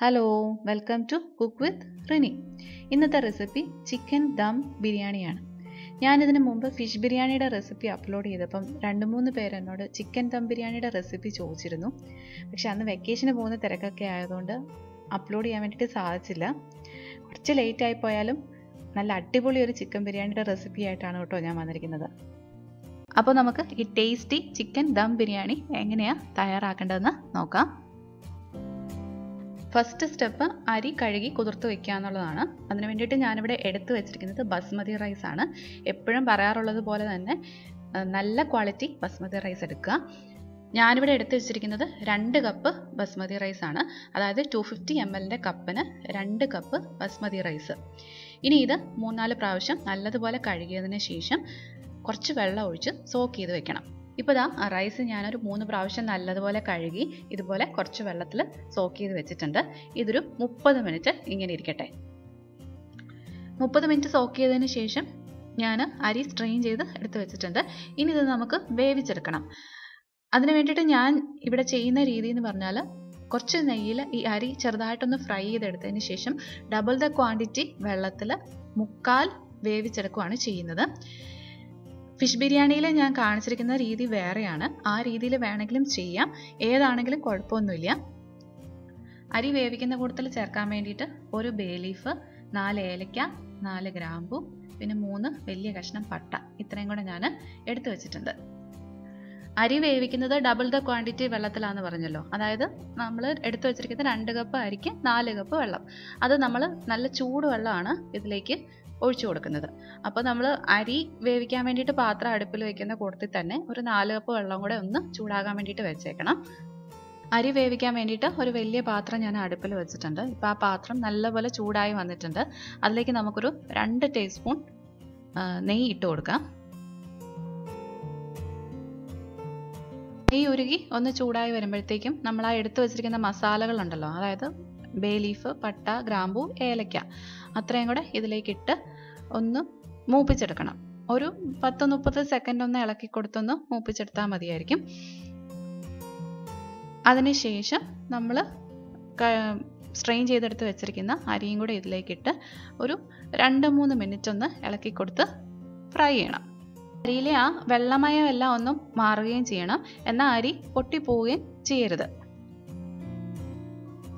Hello, welcome to cook with Rini. ഇന്നത്തെ recipe chicken dum ബിരിയാണിയാണ്. ഞാനിതിന് മുമ്പ് ഫിഷ് ബിരിയാണിയുടെ റെസിപ്പി അപ്ലോഡ് ചെയ്തപ്പം 2-3 പേര് എന്നോട് ചിക്കൻ ദം ബിരിയാണിയുടെ റെസിപ്പി ചോദിച്ചിരുന്നു. പക്ഷെ അന്ന് വെക്കേഷന് പോകുന്ന തിരക്കൊക്കെ ആയതുകൊണ്ട് അപ്ലോഡ് ചെയ്യാൻ വേണ്ടിയിട്ട് സാധിച്ചില്ല. കുറച്ച് ലേറ്റായി പോയാലും നല്ല അടിപൊളി ഒരു ചിക്കൻ ബിരിയാണിയുടെ റെസിപ്പി ആയിട്ടാണ് കേട്ടോ ഞാൻ വന്നിരിക്കുന്നത്. അപ്പോൾ നമുക്ക് ഈ ടേസ്റ്റി ചിക്കൻ ദം ബിരിയാണി എങ്ങനെയാണ് തയ്യാറാക്കേണ്ടതെന്ന് നോക്കാം. ഫസ്റ്റ് സ്റ്റെപ്പ് അരി കഴുകി കുതിർത്ത് വെക്കുക എന്നുള്ളതാണ്. അതിന് വേണ്ടിയിട്ട് ഞാനിവിടെ എടുത്തു വെച്ചിരിക്കുന്നത് ബസ്മതി റൈസ് ആണ്. എപ്പോഴും പറയാറുള്ളത് പോലെ തന്നെ നല്ല ക്വാളിറ്റി ബസ്മതി റൈസ് എടുക്കുക. ഞാനിവിടെ എടുത്തു വെച്ചിരിക്കുന്നത് 2 കപ്പ് ബസ്മതി റൈസ് ആണ്. അതായത് 250 ml കപ്പിന് 2 കപ്പ് ബസ്മതി റൈസ്. ഇനി ഇത് 3-4 പ്രാവശ്യം നല്ലതുപോലെ കഴുകിയതിന് ശേഷം കുറച്ച് വെള്ളം ഒഴിച്ച് സോക്ക് ചെയ്ത് വെക്കണം. ഇപ്പോൾ ഇതാ റൈസ് ഞാനൊരു 3 പ്രാവശ്യം നല്ലതുപോലെ കഴുകി ഇതുപോലെ കുറച്ച് വെള്ളത്തിൽ സോക്ക് ചെയ്ത് വെച്ചിട്ടുണ്ട്. ഇതൊരു 30 മിനിറ്റ് ഇങ്ങനെ ഇരിക്കട്ടെ. 30 മിനിറ്റ് സോക്ക് ചെയ്തതിന് ശേഷം ഞാൻ അരി സ്ട്രെയിൻ ചെയ്ത് എടുത്ത് വെച്ചിട്ടുണ്ട്. ഇനി ഇത് നമുക്ക് വേവിച്ചെടുക്കണം. അതിന് വേണ്ടിയിട്ട് ഞാൻ ഇവിടെ ചെയ്യുന്ന രീതി എന്ന് പറഞ്ഞാൽ കുറച്ച് നെയ്യിൽ ഈ അരി ചെറുതായിട്ടൊന്ന് ഫ്രൈ ചെയ്തെടുത്തതിന് ശേഷം ഡബിൾ ദ ക്വാണ്ടിറ്റി വെള്ളത്തിൽ 1/4 വേവിച്ചെടുക്കുകയാണ് ചെയ്യുന്നത്. ഫിഷ് ബിരിയാണിയിൽ ഞാൻ കാണിച്ചിരിക്കുന്ന രീതി വേറെയാണ്. ആ രീതിയിൽ വേണമെങ്കിലും ചെയ്യാം, ഏതാണെങ്കിലും കുഴപ്പമൊന്നുമില്ല. അരി വേവിക്കുന്ന കൂട്ടത്തിൽ ചേർക്കാൻ വേണ്ടിയിട്ട് ഒരു ബേ ലീഫ്, 4 ഏലക്ക, 4 ഗ്രാമ്പു, പിന്നെ 3 വലിയ കഷ്ണം പട്ട, ഇത്രയും കൂടെ ഞാൻ എടുത്തു വെച്ചിട്ടുണ്ട്. അരി വേവിക്കുന്നത് ഡബിൾ ദ ക്വാണ്ടിറ്റി വെള്ളത്തിലാണെന്ന് പറഞ്ഞല്ലോ. അതായത് നമ്മൾ എടുത്തു വെച്ചിരിക്കുന്ന 2 കപ്പ് അരിക്ക് 4 കപ്പ് വെള്ളം. അത് നമ്മൾ നല്ല ചൂട് വെള്ളമാണ് ഇതിലേക്ക് ഒഴിച്ചു കൊടുക്കുന്നത്. അപ്പോൾ നമ്മൾ അരി വേവിക്കാൻ വേണ്ടിയിട്ട് പാത്രം അടുപ്പിൽ വെക്കുന്ന കൂട്ടത്തിൽ തന്നെ ഒരു 4 കപ്പ് വെള്ളം കൂടെ ഒന്ന് ചൂടാകാൻ വേണ്ടിയിട്ട് വെച്ചേക്കണം. അരി വേവിക്കാൻ വേണ്ടിയിട്ട് ഒരു വലിയ പാത്രം ഞാൻ അടുപ്പിൽ വെച്ചിട്ടുണ്ട്. ഇപ്പോൾ ആ പാത്രം നല്ലപോലെ ചൂടായി വന്നിട്ടുണ്ട്. അതിലേക്ക് നമുക്കൊരു 2 ടീസ്പൂൺ നെയ്യ് ഇട്ട് കൊടുക്കാം. നെയ്യ് ഉരുകി ഒന്ന് ചൂടായി വരുമ്പോഴത്തേക്കും നമ്മൾ ആ എടുത്തു വെച്ചിരിക്കുന്ന മസാലകളുണ്ടല്ലോ, അതായത് ബേ ലീഫ്, പട്ട, ഗ്രാമ്പു, ഏലക്ക, അത്രയും കൂടെ ഇതിലേക്കിട്ട് ഒന്ന് മൂപ്പിച്ചെടുക്കണം. ഒരു 10-30 സെക്കൻഡ് ഒന്ന് ഇളക്കി കൊടുത്തൊന്ന് മൂപ്പിച്ചെടുത്താൽ മതിയായിരിക്കും. അതിനുശേഷം നമ്മൾ സ്ട്രെയിൻ ചെയ്തെടുത്ത് വെച്ചിരിക്കുന്ന അരിയും കൂടെ ഇതിലേക്കിട്ട് ഒരു 2-3 മിനിറ്റ് ഒന്ന് ഇളക്കി കൊടുത്ത് ഫ്രൈ ചെയ്യണം. അരിയിലെ ആ വെള്ളമയം എല്ലാം ഒന്നും മാറുകയും ചെയ്യണം, എന്നാൽ അരി പൊട്ടിപ്പോവുകയും ചെയ്യരുത്.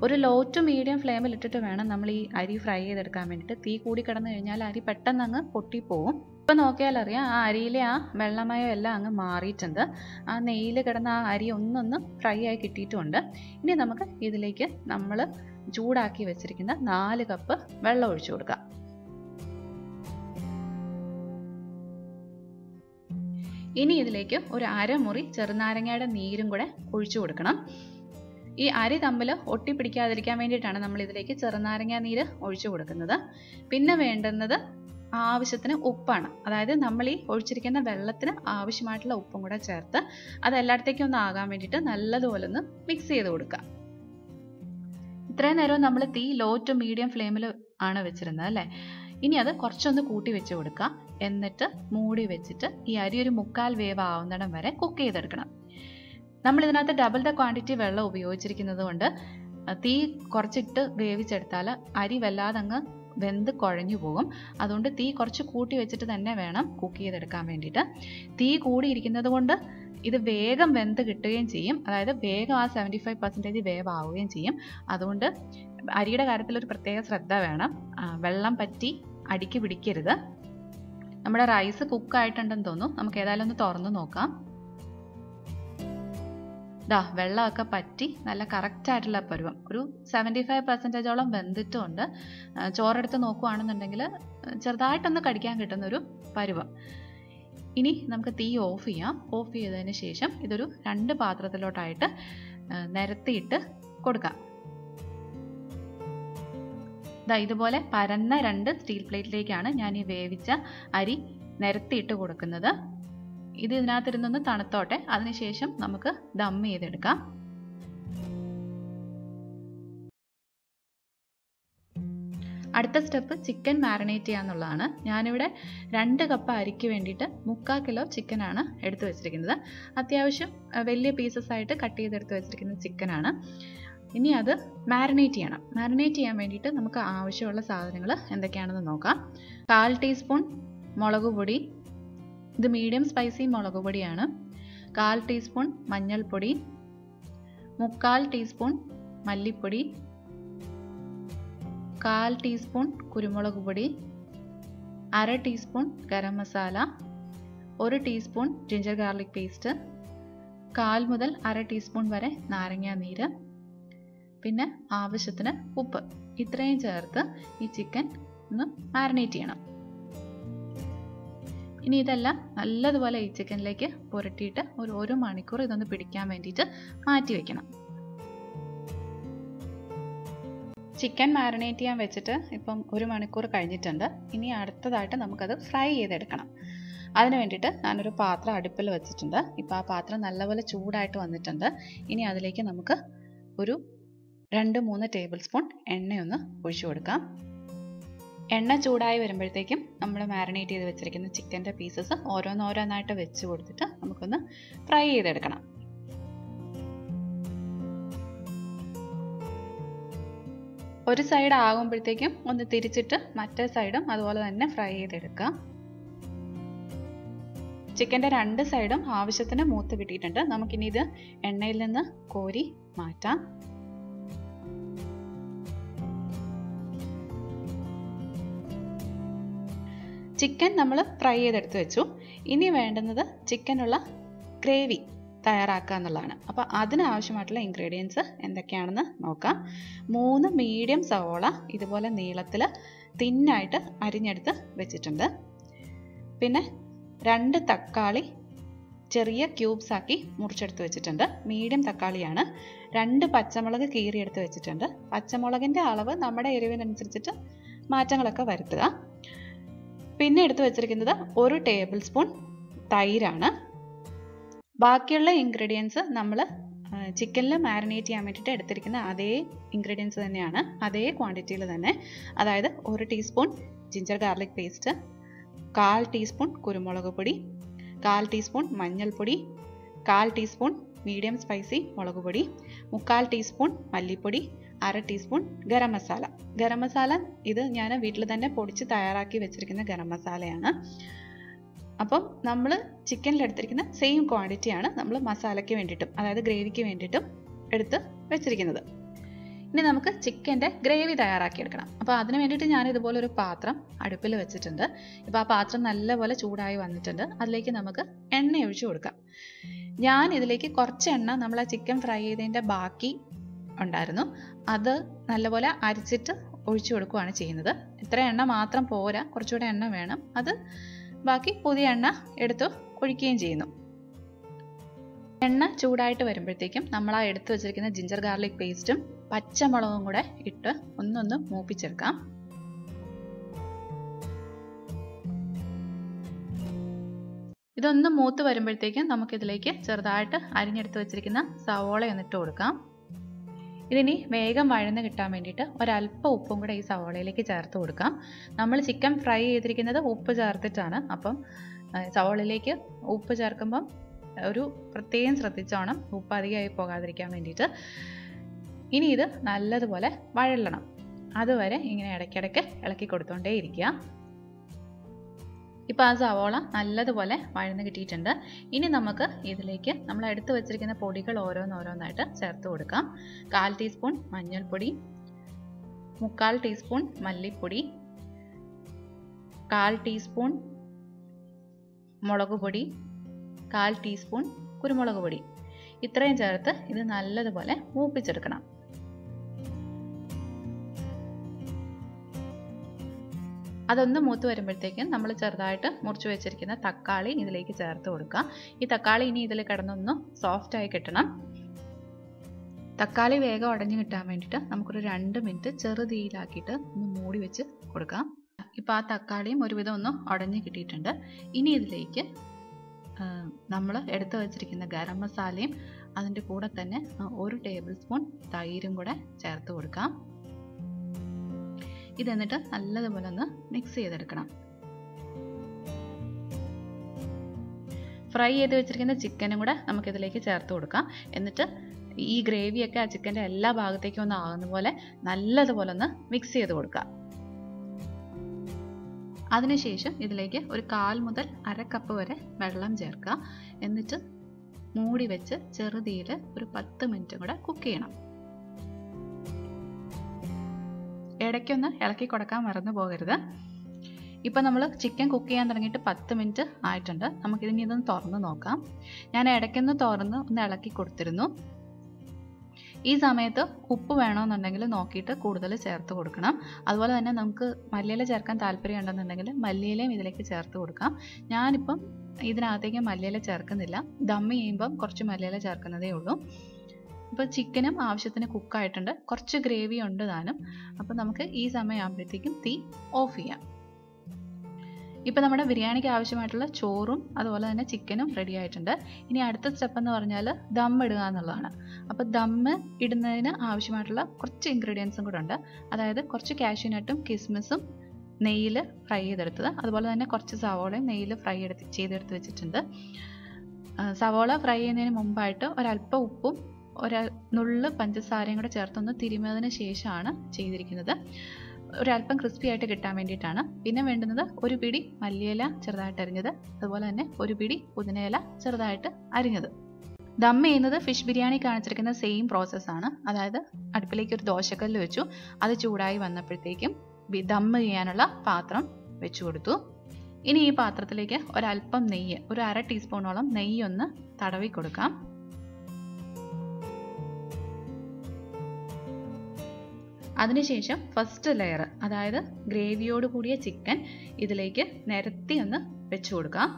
ഒരു ലോ ടു മീഡിയം ഫ്ലെയിമിൽ ഇട്ടിട്ട് വേണം നമ്മൾ ഈ അരി ഫ്രൈ ചെയ്തെടുക്കാൻ വേണ്ടിയിട്ട്. തീ കൂടി കിടന്നു കഴിഞ്ഞാൽ അരി പെട്ടെന്ന് അങ്ങ് പൊട്ടിപ്പോവും. ഇപ്പം നോക്കിയാൽ അറിയാം, ആ അരിയിലെ ആ വെള്ളമയം എല്ലാം അങ്ങ് മാറിയിട്ടുണ്ട്. ആ നെയ്യിൽ കിടന്ന ആ അരി ഒന്നൊന്ന് ഫ്രൈ ആയി കിട്ടിയിട്ടുമുണ്ട്. ഇനി നമുക്ക് ഇതിലേക്ക് നമ്മൾ ചൂടാക്കി വെച്ചിരിക്കുന്ന 4 കപ്പ് വെള്ളം ഒഴിച്ചു കൊടുക്കാം. ഇനി ഇതിലേക്ക് ഒരു അരമുറി ചെറുനാരങ്ങയുടെ നീരും കൂടെ ഒഴിച്ചു കൊടുക്കണം. ഈ അരി തമ്മിൽ ഒട്ടിപ്പിടിക്കാതിരിക്കാൻ വേണ്ടിയിട്ടാണ് നമ്മൾ ഇതിലേക്ക് ചെറുനാരങ്ങ നീര് ഒഴിച്ചു കൊടുക്കുന്നത്. പിന്നെ വേണ്ടുന്നത് ആവശ്യത്തിന് ഉപ്പാണ്. അതായത് നമ്മൾ ഈ ഒഴിച്ചിരിക്കുന്ന വെള്ളത്തിന് ആവശ്യമായിട്ടുള്ള ഉപ്പും കൂടെ ചേർത്ത് അത് എല്ലായിടത്തേക്കും ഒന്ന് ആകാൻ വേണ്ടിയിട്ട് നല്ലതുപോലെ ഒന്ന് മിക്സ് ചെയ്ത് കൊടുക്കുക. ഇത്രയും നേരം നമ്മൾ തീ ലോ ടു മീഡിയം ഫ്ലെയിമിൽ ആണ് വെച്ചിരുന്നത് അല്ലേ. ഇനി അത് കുറച്ചൊന്ന് കൂട്ടി വെച്ച് കൊടുക്കുക. എന്നിട്ട് മൂടി വെച്ചിട്ട് ഈ അരി ഒരു 1/4 വേവ് ആവുന്നിടം വരെ കുക്ക് ചെയ്തെടുക്കണം. നമ്മൾ ഇതിനകത്ത് ഡബിൾ ദ ക്വാണ്ടിറ്റി വെള്ളം ഉപയോഗിച്ചിരിക്കുന്നത് കൊണ്ട് തീ കുറച്ചിട്ട് വേവിച്ചെടുത്താൽ അരി വല്ലാതെ അങ്ങ് വെന്ത് കുഴഞ്ഞു പോകും. അതുകൊണ്ട് തീ കുറച്ച് കൂട്ടി വെച്ചിട്ട് തന്നെ വേണം കുക്ക് ചെയ്തെടുക്കാൻ വേണ്ടിയിട്ട്. തീ കൂടിയിരിക്കുന്നത് കൊണ്ട് ഇത് വേഗം വെന്ത് കിട്ടുകയും ചെയ്യും. അതായത് വേഗം ആ 75% വേവ് ആവുകയും ചെയ്യും. അതുകൊണ്ട് അരിയുടെ കാര്യത്തിൽ ഒരു പ്രത്യേക ശ്രദ്ധ വേണം. വെള്ളം പറ്റി അടിക്ക് പിടിക്കരുത്. നമ്മുടെ റൈസ് കുക്കായിട്ടുണ്ടെന്ന് തോന്നുന്നു. നമുക്ക് ഏതായാലും ഒന്ന് തുറന്ന് നോക്കാം. വെള്ളമൊക്കെ പറ്റി നല്ല കറക്റ്റായിട്ടുള്ള പരുവം, ഒരു 75%ഓളം വെന്തിട്ടുമുണ്ട്. ചോറെടുത്ത് നോക്കുകയാണെന്നുണ്ടെങ്കിൽ ചെറുതായിട്ടൊന്ന് കടിക്കാൻ കിട്ടുന്നൊരു പരുവം. ഇനി നമുക്ക് തീ ഓഫ് ചെയ്യാം. ഓഫ് ചെയ്തതിന് ശേഷം ഇതൊരു 2 പാത്രത്തിലോട്ടായിട്ട് നിരത്തിയിട്ട് കൊടുക്കാം. ഇതുപോലെ പരന്ന 2 സ്റ്റീൽ പ്ലേറ്റിലേക്കാണ് ഞാൻ ഈ വേവിച്ച അരി നിരത്തിയിട്ട് കൊടുക്കുന്നത്. ഇത് ഇതിനകത്തിരുന്നൊന്ന് തണുത്തോട്ടെ. അതിനുശേഷം നമുക്ക് ദം ചെയ്തെടുക്കാം. അടുത്ത സ്റ്റെപ്പ് ചിക്കൻ മാരിനേറ്റ് ചെയ്യുക എന്നുള്ളതാണ്. ഞാനിവിടെ 2 കപ്പ് അരിക്ക് വേണ്ടിയിട്ട് 3/4 കിലോ ചിക്കനാണ് എടുത്തു വെച്ചിരിക്കുന്നത്. അത്യാവശ്യം വലിയ പീസസ് ആയിട്ട് കട്ട് ചെയ്തെടുത്ത് വെച്ചിരിക്കുന്ന ചിക്കനാണ്. ഇനി അത് മാരിനേറ്റ് ചെയ്യണം. മാരിനേറ്റ് ചെയ്യാൻ വേണ്ടിയിട്ട് നമുക്ക് ആവശ്യമുള്ള സാധനങ്ങൾ എന്തൊക്കെയാണെന്ന് നോക്കാം. 1/4 ടീസ്പൂൺ മുളക് പൊടി, ഇത് മീഡിയം സ്പൈസി മുളക് പൊടിയാണ്. 1/4 ടീസ്പൂൺ മഞ്ഞൾപ്പൊടി, 3/4 ടീസ്പൂൺ മല്ലിപ്പൊടി, 1/4 ടീസ്പൂൺ കുരുമുളക് പൊടി, 1/2 teaspoon garam masala, 1 teaspoon ginger garlic paste, 1/4 മുതൽ 1/2 ടീസ്പൂൺ വരെ നാരങ്ങാ നീര്, പിന്നെ ആവശ്യത്തിന് ഉപ്പ്. ഇത്രയും ചേർത്ത് ഈ ചിക്കൻ ഒന്ന് മാരിനേറ്റ് ചെയ്യണം. ഇനി ഇതെല്ലാം നല്ലതുപോലെ ഈ ചിക്കനിലേക്ക് പുരട്ടിയിട്ട് ഒരു 1 മണിക്കൂർ ഇതൊന്ന് പിടിക്കാൻ വേണ്ടിയിട്ട് മാറ്റി വെക്കണം. ചിക്കൻ മാരിനേറ്റ് ചെയ്യാൻ വെച്ചിട്ട് ഇപ്പം 1 മണിക്കൂർ കഴിഞ്ഞിട്ടുണ്ട്. ഇനി അടുത്തതായിട്ട് നമുക്കത് ഫ്രൈ ചെയ്തെടുക്കണം. അതിന് വേണ്ടിയിട്ട് ഞാനൊരു പാത്രം അടുപ്പിൽ വെച്ചിട്ടുണ്ട്. ഇപ്പോൾ ആ പാത്രം നല്ലപോലെ ചൂടായിട്ട് വന്നിട്ടുണ്ട്. ഇനി അതിലേക്ക് നമുക്ക് ഒരു 2-3 ടേബിൾ സ്പൂൺ എണ്ണയൊന്ന് ഒഴിച്ചു കൊടുക്കാം. എണ്ണ ചൂടായി വരുമ്പോഴത്തേക്കും നമ്മൾ മാരിനേറ്റ് ചെയ്ത് വെച്ചിരിക്കുന്ന ചിക്കൻ്റെ പീസസ് ഓരോന്നോരോന്നായിട്ട് വെച്ച് കൊടുത്തിട്ട് നമുക്കൊന്ന് ഫ്രൈ ചെയ്തെടുക്കണം. ഒരു സൈഡ് ആകുമ്പോഴത്തേക്കും ഒന്ന് തിരിച്ചിട്ട് മറ്റേ സൈഡും അതുപോലെ തന്നെ ഫ്രൈ ചെയ്തെടുക്കാം. ചിക്കൻ്റെ 2 സൈഡും ആവശ്യത്തിന് മൂത്ത് കിട്ടിയിട്ടുണ്ട്. നമുക്കിനി ഇത് എണ്ണയിൽ നിന്ന് കോരി മാറ്റാം. ചിക്കൻ നമ്മൾ ഫ്രൈ ചെയ്തെടുത്ത് വെച്ചു. ഇനി വേണ്ടുന്നത് ചിക്കനുള്ള ഗ്രേവി തയ്യാറാക്കുക എന്നുള്ളതാണ്. അപ്പോൾ അതിനാവശ്യമായിട്ടുള്ള ഇൻഗ്രീഡിയൻസ് എന്തൊക്കെയാണെന്ന് നോക്കാം. 3 മീഡിയം സവോള ഇതുപോലെ നീളത്തിൽ തിന്നായിട്ട് അരിഞ്ഞെടുത്ത് വെച്ചിട്ടുണ്ട്. പിന്നെ 2 തക്കാളി ചെറിയ ക്യൂബ്സ് ആക്കി മുറിച്ചെടുത്ത് വെച്ചിട്ടുണ്ട്. മീഡിയം തക്കാളിയാണ്. 2 പച്ചമുളക് കീറിയെടുത്ത് വെച്ചിട്ടുണ്ട്. പച്ചമുളകിൻ്റെ അളവ് നമ്മുടെ എരിവിനനുസരിച്ചിട്ട് മാറ്റങ്ങളൊക്കെ വരുത്തുക. പിന്നെ എടുത്ത് വെച്ചിരിക്കുന്നത് 1 ടേബിൾ സ്പൂൺ തൈരാണ്. ബാക്കിയുള്ള ഇൻഗ്രീഡിയൻസ് നമ്മൾ ചിക്കനിൽ മാരിനേറ്റ് ചെയ്യാൻ വേണ്ടിയിട്ട് എടുത്തിരിക്കുന്ന അതേ ഇൻഗ്രീഡിയൻസ് തന്നെയാണ്, അതേ ക്വാണ്ടിറ്റിയിൽ തന്നെ. അതായത് 1 teaspoon ginger garlic paste, 1/4 teaspoon കുരുമുളക് പൊടി, 1/4 ടീസ്പൂൺ മഞ്ഞൾപ്പൊടി, 1/4 ടീസ്പൂൺ മീഡിയം സ്പൈസി മുളക് പൊടി, 3/4 ടീസ്പൂൺ മല്ലിപ്പൊടി, 1/2 ടീസ്പൂൺ ഗരം മസാല. ഗരം മസാല ഇത് ഞാൻ വീട്ടിൽ തന്നെ പൊടിച്ച് തയ്യാറാക്കി വെച്ചിരിക്കുന്ന ഗരം മസാലയാണ്. അപ്പം നമ്മൾ ചിക്കനിലെടുത്തിരിക്കുന്ന സെയിം ക്വാണ്ടിറ്റിയാണ് നമ്മൾ മസാലയ്ക്ക് വേണ്ടിയിട്ടും അതായത് ഗ്രേവിക്ക് വേണ്ടിയിട്ടും എടുത്ത് വെച്ചിരിക്കുന്നത്. ഇനി നമുക്ക് ചിക്കൻ്റെ ഗ്രേവി തയ്യാറാക്കിയെടുക്കണം. അപ്പോൾ അതിന് വേണ്ടിയിട്ട് ഞാൻ ഇതുപോലെ ഒരു പാത്രം അടുപ്പിൽ വെച്ചിട്ടുണ്ട്. ഇപ്പോൾ ആ പാത്രം നല്ലപോലെ ചൂടായി വന്നിട്ടുണ്ട്. അതിലേക്ക് നമുക്ക് എണ്ണ ഒഴിച്ചു കൊടുക്കാം. ഞാൻ ഇതിലേക്ക് കുറച്ച് എണ്ണ നമ്മൾ ആ ചിക്കൻ ഫ്രൈ ചെയ്തതിൻ്റെ ബാക്കി ഉണ്ടായിരുന്നു, അത് നല്ലപോലെ അരിച്ചിട്ട് ഒഴിച്ചു കൊടുക്കുകയാണ് ചെയ്യുന്നത്. ഇത്ര എണ്ണ മാത്രം പോരാ, കുറച്ചുകൂടെ എണ്ണ വേണം. അത് ബാക്കി പുതിയ എണ്ണ എടുത്ത് ഒഴിക്കുകയും ചെയ്യുന്നു. എണ്ണ ചൂടായിട്ട് വരുമ്പോഴത്തേക്കും നമ്മൾ ആ എടുത്ത് വെച്ചിരിക്കുന്ന ജിഞ്ചർ ഗാർലിക് പേസ്റ്റും പച്ചമുളകും കൂടെ ഇട്ട് ഒന്നൊന്ന് മൂപ്പിച്ചെടുക്കാം. ഇതൊന്ന് മൂത്ത് വരുമ്പോഴത്തേക്കും നമുക്കിതിലേക്ക് ചെറുതായിട്ട് അരിഞ്ഞെടുത്ത് വെച്ചിരിക്കുന്ന സവോള ഒന്നിട്ട് കൊടുക്കാം. ഇതിനി വേഗം വഴന്ന് കിട്ടാൻ വേണ്ടിയിട്ട് ഒരല്പം ഉപ്പും കൂടെ ഈ സവോളയിലേക്ക് ചേർത്ത് കൊടുക്കാം. നമ്മൾ ചിക്കൻ ഫ്രൈ ചെയ്തിരിക്കുന്നത് ഉപ്പ് ചേർത്തിട്ടാണ്. അപ്പം സവോളയിലേക്ക് ഉപ്പ് ചേർക്കുമ്പം ഒരു പ്രത്യേകം ശ്രദ്ധിച്ചോണം, ഉപ്പ് അധികമായി പോകാതിരിക്കാൻ വേണ്ടിയിട്ട്. ഇനി ഇത് നല്ലതുപോലെ വഴലണം. അതുവരെ ഇങ്ങനെ ഇടയ്ക്കിടയ്ക്ക് ഇളക്കി കൊടുത്തോണ്ടേ ഇരിക്കുക. ഇപ്പോൾ ആ സവോള നല്ലതുപോലെ വഴന്ന് കിട്ടിയിട്ടുണ്ട്. ഇനി നമുക്ക് ഇതിലേക്ക് നമ്മൾ എടുത്തു വെച്ചിരിക്കുന്ന പൊടികൾ ഓരോന്നോരോന്നായിട്ട് ചേർത്ത് കൊടുക്കാം. 1/4 ടീസ്പൂൺ മഞ്ഞൾപ്പൊടി, 3/4 ടീസ്പൂൺ മല്ലിപ്പൊടി, 1/4 ടീസ്പൂൺ മുളക് പൊടി, 1/4 ടീസ്പൂൺ കുരുമുളക് പൊടി. ഇത്രയും ചേർത്ത് ഇത് നല്ലതുപോലെ മൂപ്പിച്ചെടുക്കണം. അതൊന്ന് മൂത്ത് വരുമ്പോഴത്തേക്കും നമ്മൾ ചെറുതായിട്ട് മുറിച്ച് വെച്ചിരിക്കുന്ന തക്കാളി ഇതിലേക്ക് ചേർത്ത് കൊടുക്കുക. ഈ തക്കാളി ഇനി ഇതിൽ കിടന്നൊന്ന് സോഫ്റ്റായി കിട്ടണം. തക്കാളി വേഗം ഉടഞ്ഞു കിട്ടാൻ വേണ്ടിയിട്ട് നമുക്കൊരു 2 മിനിറ്റ് ചെറുതീയിലാക്കിയിട്ട് ഒന്ന് മൂടി വെച്ച് കൊടുക്കാം. ഇപ്പോൾ ആ തക്കാളിയും ഒരുവിധം ഒന്ന് ഉടഞ്ഞു കിട്ടിയിട്ടുണ്ട്. ഇനി ഇതിലേക്ക് നമ്മൾ എടുത്തു വെച്ചിരിക്കുന്ന ഗരം മസാലയും അതിൻ്റെ കൂടെ തന്നെ 1 ടേബിൾ സ്പൂൺ തൈരും കൂടെ ചേർത്ത് കൊടുക്കാം. ഇതെന്നിട്ട് നല്ലതുപോലെ ഒന്ന് മിക്സ് ചെയ്തെടുക്കണം. ഫ്രൈ ചെയ്ത് വെച്ചിരിക്കുന്ന ചിക്കനും കൂടെ നമുക്കിതിലേക്ക് ചേർത്ത് കൊടുക്കാം. എന്നിട്ട് ഈ ഗ്രേവിയൊക്കെ ആ ചിക്കൻ്റെ എല്ലാ ഭാഗത്തേക്കും ഒന്ന് ആകുന്ന പോലെ നല്ലതുപോലെ ഒന്ന് മിക്സ് ചെയ്ത് കൊടുക്കുക. അതിനുശേഷം ഇതിലേക്ക് ഒരു 1/4 മുതൽ 1/2 കപ്പ് വരെ വെള്ളം ചേർക്കുക. എന്നിട്ട് മൂടി വെച്ച് ചെറുതീയിൽ ഒരു 10 മിനിറ്റ് കൂടെ കുക്ക് ചെയ്യണം. ഇടയ്ക്കൊന്ന് ഇളക്കി കൊടുക്കാൻ മറന്നു പോകരുത്. ഇപ്പോൾ നമ്മൾ ചിക്കൻ കുക്ക് ചെയ്യാൻ തുടങ്ങിയിട്ട് 10 മിനിറ്റ് ആയിട്ടുണ്ട്. നമുക്കിതിനി ഇതൊന്ന് തുറന്ന് നോക്കാം. ഞാൻ ഇടയ്ക്കൊന്ന് തുറന്ന് ഒന്ന് ഇളക്കി കൊടുത്തിരുന്നു. ഈ സമയത്ത് ഉപ്പ് വേണമെന്നുണ്ടെങ്കിൽ നോക്കിയിട്ട് കൂടുതൽ ചേർത്ത് കൊടുക്കണം. അതുപോലെ തന്നെ നമുക്ക് മല്ലിയില ചേർക്കാൻ താല്പര്യം ഉണ്ടെന്നുണ്ടെങ്കിൽ മല്ലിയിലയും ഇതിലേക്ക് ചേർത്ത് കൊടുക്കാം. ഞാനിപ്പം ഇതിനകത്തേക്ക് മല്ലിയില ചേർക്കുന്നില്ല. ദം ചെയ്യുമ്പം കുറച്ച് മല്ലിയില ചേർക്കുന്നതേ ഉള്ളൂ. ഇപ്പോൾ ചിക്കനും ആവശ്യത്തിന് കുക്കായിട്ടുണ്ട്. കുറച്ച് ഗ്രേവി ഉണ്ട് താനും. അപ്പോൾ നമുക്ക് ഈ സമയമാകുമ്പോഴത്തേക്കും തീ ഓഫ് ചെയ്യാം. ഇപ്പോൾ നമ്മുടെ ബിരിയാണിക്ക് ആവശ്യമായിട്ടുള്ള ചോറും അതുപോലെ തന്നെ ചിക്കനും റെഡി ആയിട്ടുണ്ട്. ഇനി അടുത്ത സ്റ്റെപ്പ് എന്ന് പറഞ്ഞാൽ ദം ഇടുക എന്നുള്ളതാണ്. അപ്പോൾ ദം ഇടുന്നതിന് ആവശ്യമായിട്ടുള്ള കുറച്ച് ഇൻഗ്രീഡിയൻസും കൂടെ ഉണ്ട്. അതായത് കുറച്ച് കാഷ്യൂനട്ടും കിസ്മിസും നെയ്യിൽ ഫ്രൈ ചെയ്തെടുത്തത്, അതുപോലെ തന്നെ കുറച്ച് സവോളയും നെയ്യിൽ ഫ്രൈ ചെയ്തെടുത്ത് വെച്ചിട്ടുണ്ട്. സവോള ഫ്രൈ ചെയ്യുന്നതിന് മുമ്പായിട്ട് ഒരല്പം ഉപ്പും നുള്ള് പഞ്ചസാരയും കൂടെ ചേർത്തൊന്ന് തിരുമിയതിന് ശേഷമാണ് ചെയ്തിരിക്കുന്നത്. ഒരല്പം ക്രിസ്പി ആയിട്ട് കിട്ടാൻ വേണ്ടിയിട്ടാണ്. പിന്നെ വേണ്ടുന്നത് ഒരു പിടി മല്ലിയില ചെറുതായിട്ട് അരിഞ്ഞത്, അതുപോലെ തന്നെ ഒരു പിടി പുതിനയില ചെറുതായിട്ട് അരിഞ്ഞത്. ദം ചെയ്യുന്നത് ഫിഷ് ബിരിയാണി കാണിച്ചിരിക്കുന്ന സെയിം പ്രോസസ്സാണ്. അതായത് അടുപ്പിലേക്ക് ഒരു ദോശക്കല്ല് വെച്ചു. അത് ചൂടായി വന്നപ്പോഴത്തേക്കും ദം ചെയ്യാനുള്ള പാത്രം വെച്ചു കൊടുത്തു. ഇനി ഈ പാത്രത്തിലേക്ക് ഒരല്പം നെയ്യ്, ഒരു 1/2 ടീസ്പൂണോളം നെയ്യ് ഒന്ന് തടവി കൊടുക്കാം. അതിനുശേഷം ഫസ്റ്റ് ലെയർ, അതായത് ഗ്രേവിയോട് കൂടിയ ചിക്കൻ ഇതിലേക്ക് നിരത്തി ഒന്ന് വെച്ചു കൊടുക്കാം.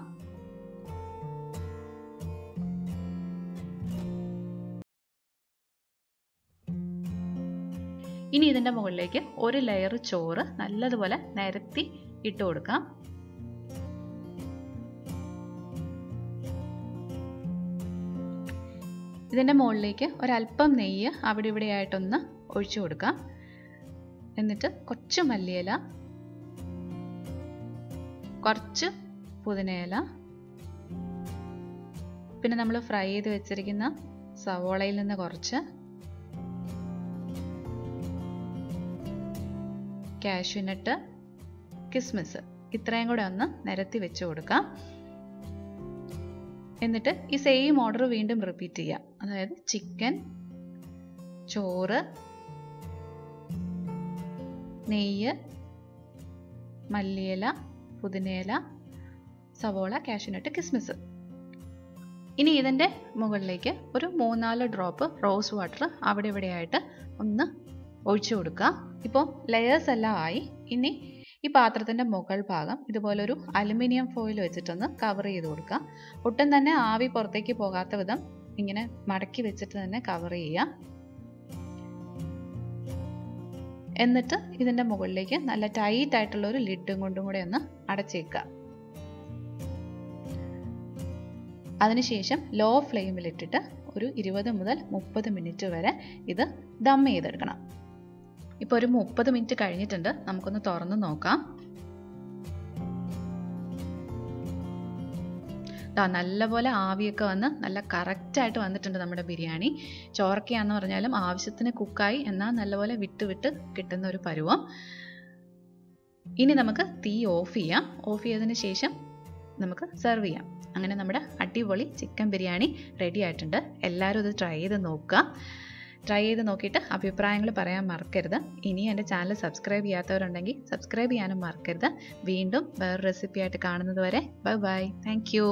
ഇനി ഇതിൻ്റെ മുകളിലേക്ക് ഒരു ലെയർ ചോറ് നല്ലതുപോലെ നിരത്തി ഇട്ട് കൊടുക്കാം. ഇതിൻ്റെ മുകളിലേക്ക് ഒരല്പം നെയ്യ് അവിടെ ഇവിടെ ആയിട്ടൊന്ന് ഒഴിച്ചു കൊടുക്കാം. എന്നിട്ട് കുറച്ച് മല്ലിയില, കുറച്ച് പുതിനയില, പിന്നെ നമ്മൾ ഫ്രൈ ചെയ്ത് വെച്ചിരിക്കുന്ന സവോളയിൽ നിന്ന് കുറച്ച്, കാഷ്യൂനട്ട്, കിസ്മിസ്, ഇത്രയും കൂടെ ഒന്ന് നിരത്തി വെച്ച് കൊടുക്കാം. എന്നിട്ട് ഈ സെയിം ഓർഡർ വീണ്ടും റിപ്പീറ്റ് ചെയ്യാം. അതായത് ചിക്കൻ, ചോറ്, നെയ്യ്, മല്ലിയില, പുതിനയില, സവോള, കാഷ്യൂനട്ട്, കിസ്മിസ്. ഇനി ഇതിൻ്റെ മുകളിലേക്ക് ഒരു 3-4 ഡ്രോപ്പ് റോസ് വാട്ടർ അവിടെ ഇവിടെയായിട്ട് ഒന്ന് ഒഴിച്ചു കൊടുക്കുക. ഇപ്പോൾ ലെയേഴ്സ് എല്ലാം ആയി. ഇനി ഈ പാത്രത്തിൻ്റെ മുകൾ ഭാഗം ഇതുപോലൊരു അലുമിനിയം ഫോയിൽ വെച്ചിട്ടൊന്ന് കവർ ചെയ്ത് കൊടുക്കുക. ഒട്ടും തന്നെ ആവി പുറത്തേക്ക് പോകാത്ത വിധം ഇങ്ങനെ മടക്കി വെച്ചിട്ട് തന്നെ കവർ ചെയ്യുക. എന്നിട്ട് ഇതിൻ്റെ മുകളിലേക്ക് നല്ല ടൈറ്റ് ആയിട്ടുള്ള ഒരു ലിഡും കൊണ്ടും കൂടെ ഒന്ന് അടച്ചേക്കുക. അതിനുശേഷം ലോ ഫ്ലെയിമിലിട്ടിട്ട് ഒരു 20 മുതൽ 30 മിനിറ്റ് വരെ ഇത് ദം ചെയ്തെടുക്കണം. ഇപ്പോൾ ഒരു 30 മിനിറ്റ് കഴിഞ്ഞിട്ടുണ്ട്. നമുക്കൊന്ന് തുറന്ന് നോക്കാം. നല്ലപോലെ ആവിയൊക്കെ വന്ന് നല്ല കറക്റ്റായിട്ട് വന്നിട്ടുണ്ട് നമ്മുടെ ബിരിയാണി. ചോറൊക്കെയാണെന്ന് പറഞ്ഞാലും ആവശ്യത്തിന് കുക്കായി, എന്നാൽ നല്ലപോലെ വിട്ട് കിട്ടുന്ന ഒരു പരുവം. ഇനി നമുക്ക് തീ ഓഫ് ചെയ്യാം. ഓഫ് ചെയ്തതിന് ശേഷം നമുക്ക് സെർവ് ചെയ്യാം. അങ്ങനെ നമ്മുടെ അടിപൊളി ചിക്കൻ ബിരിയാണി റെഡി ആയിട്ടുണ്ട്. എല്ലാവരും ഇത് ട്രൈ ചെയ്ത് നോക്കുക. ട്രൈ ചെയ്ത് നോക്കിയിട്ട് അഭിപ്രായങ്ങൾ പറയാൻ മറക്കരുത്. ഇനി എൻ്റെ ചാനൽ സബ്സ്ക്രൈബ് ചെയ്യാത്തവരുണ്ടെങ്കിൽ സബ്സ്ക്രൈബ് ചെയ്യാനും മറക്കരുത്. വീണ്ടും വേറൊരു റെസിപ്പി ആയിട്ട് കാണുന്നത് വരെ ബൈ ബൈ. Thank you.